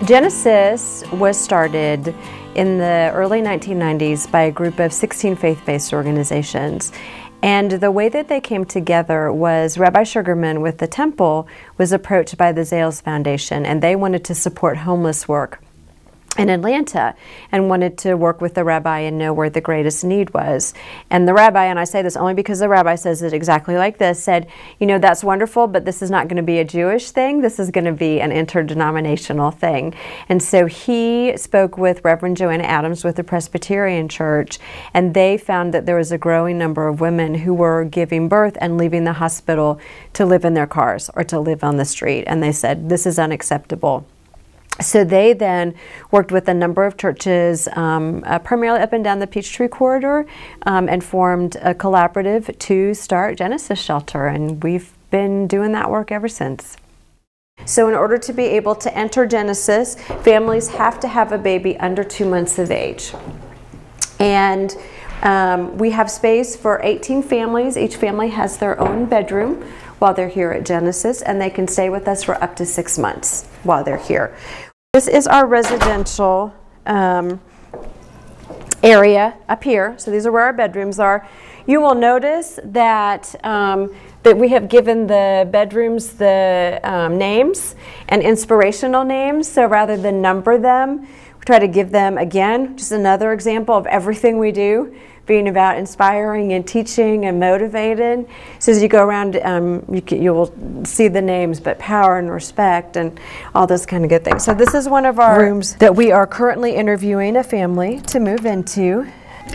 Genesis was started in the early 1990s by a group of 16 faith-based organizations. And the way that they came together was Rabbi Sugarman with the temple was approached by the Zales Foundation, and they wanted to support homeless work in Atlanta and wanted to work with the rabbi and know where the greatest need was. And the rabbi, and I say this only because the rabbi says it exactly like this, said, you know, that's wonderful, but this is not going to be a Jewish thing. This is going to be an interdenominational thing. And so he spoke with Reverend Joanna Adams with the Presbyterian Church, and they found that there was a growing number of women who were giving birth and leaving the hospital to live in their cars or to live on the street. And they said, this is unacceptable. So they then worked with a number of churches, primarily up and down the Peachtree Corridor, and formed a collaborative to start Genesis Shelter, and we've been doing that work ever since. So in order to be able to enter Genesis, families have to have a baby under 2 months of age. And we have space for 18 families. Each family has their own bedroom while they're here at Genesis, and they can stay with us for up to 6 months while they're here. This is our residential area up here. So these are where our bedrooms are. You will notice that that we have given the bedrooms the names and inspirational names. So rather than number them, we try to give them, again, just another example of everything we do being about inspiring and teaching and motivated. So as you go around, you will see the names, but power and respect and all those kind of good things. So this is one of our rooms that we are currently interviewing a family to move into.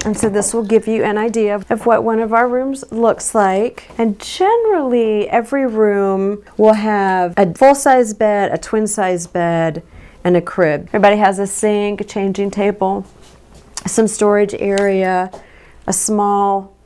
And so this will give you an idea of what one of our rooms looks like. And generally, every room will have a full-size bed, a twin-size bed, and a crib. Everybody has a sink, a changing table, some storage area, a small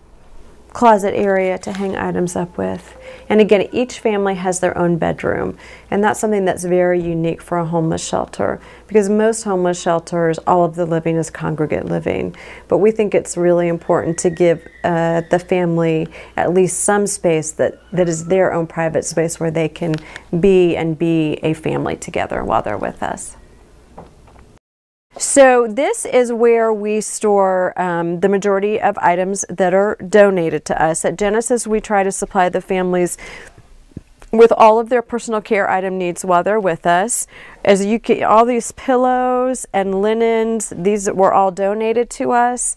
closet area to hang items up with. And again, each family has their own bedroom. And that's something that's very unique for a homeless shelter, because most homeless shelters, all of the living is congregate living. But we think it's really important to give the family at least some space that is their own private space where they can be a family together while they're with us. So this is where we store the majority of items that are donated to us. At Genesis, we try to supply the families with all of their personal care item needs while they're with us. As you can, all these pillows and linens, these were all donated to us.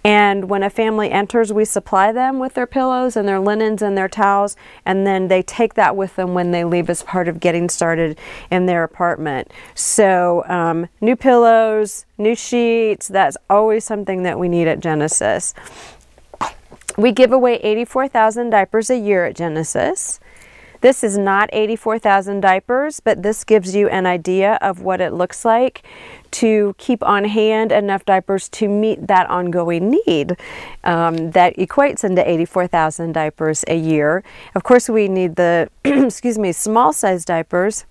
And when a family enters, we supply them with their pillows and their linens and their towels, and then they take that with them when they leave as part of getting started in their apartment. So new pillows, new sheets, that's always something that we need at Genesis. We give away 84,000 diapers a year at Genesis. This is not 84,000 diapers, but this gives you an idea of what it looks like to keep on hand enough diapers to meet that ongoing need. That equates into 84,000 diapers a year. Of course, we need the excuse me, small size diapers,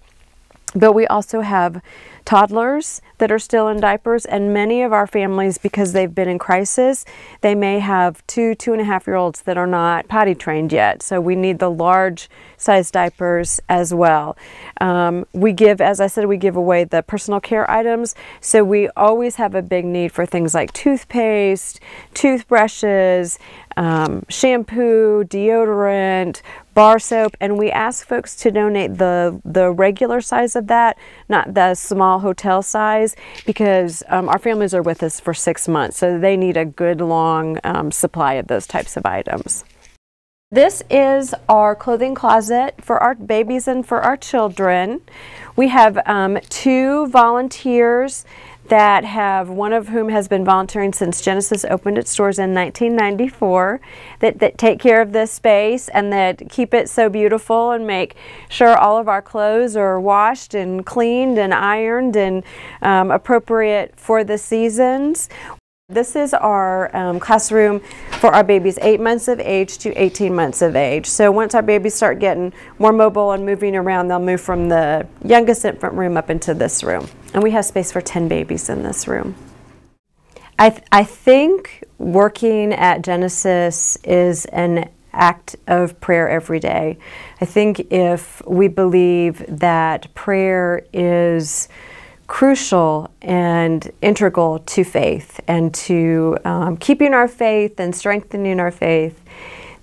but we also have toddlers that are still in diapers, and many of our families, because they've been in crisis, they may have 2.5-year-olds that are not potty trained yet. So we need the large size diapers as well. We give, as I said, we give away the personal care items. So we always have a big need for things like toothpaste, toothbrushes, shampoo, deodorant, bar soap, and we ask folks to donate the regular size of that, not the small hotel size, because our families are with us for 6 months, so they need a good long supply of those types of items. This is our clothing closet for our babies and for our children. We have 2 volunteers that have, one of whom has been volunteering since Genesis opened its doors in 1994, that take care of this space and that keep it so beautiful and make sure all of our clothes are washed and cleaned and ironed and appropriate for the seasons. This is our classroom for our babies 8 months of age to 18 months of age. So once our babies start getting more mobile and moving around, they'll move from the youngest infant room up into this room. And we have space for 10 babies in this room. I think working at Genesis is an act of prayer every day. I think if we believe that prayer is crucial and integral to faith and to keeping our faith and strengthening our faith,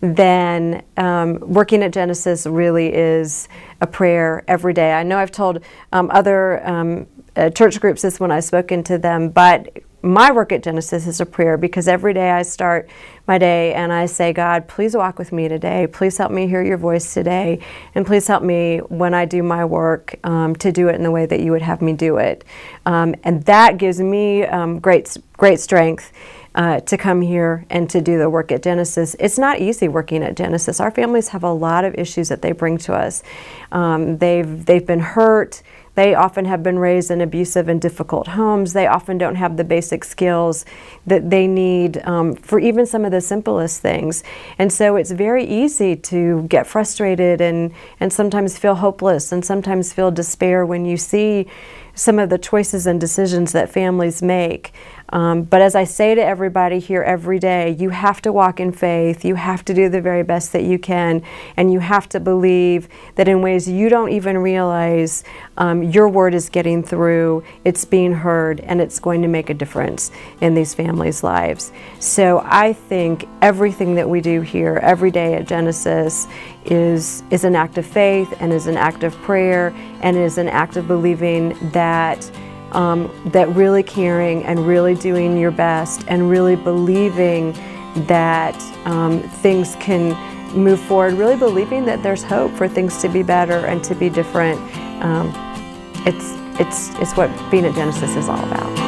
then working at Genesis really is a prayer every day. I know I've told other church groups this when I've spoken to them, but my work at Genesis is a prayer, because every day I start my day and I say, God, please walk with me today. Please help me hear your voice today. And please help me when I do my work to do it in the way that you would have me do it. And that gives me great strength to come here and to do the work at Genesis. It's not easy working at Genesis. Our families have a lot of issues that they bring to us. They've been hurt. They often have been raised in abusive and difficult homes. They often don't have the basic skills that they need for even some of the simplest things. And so it's very easy to get frustrated and sometimes feel hopeless and sometimes feel despair when you see some of the choices and decisions that families make. But as I say to everybody here every day, you have to walk in faith, you have to do the very best that you can, and you have to believe that in ways you don't even realize, your word is getting through, it's being heard, and it's going to make a difference in these families' lives. So I think everything that we do here every day at Genesis is an act of faith and is an act of prayer and is an act of believing that that really caring and really doing your best and really believing that things can move forward, really believing that there's hope for things to be better and to be different. It's what being at Genesis is all about.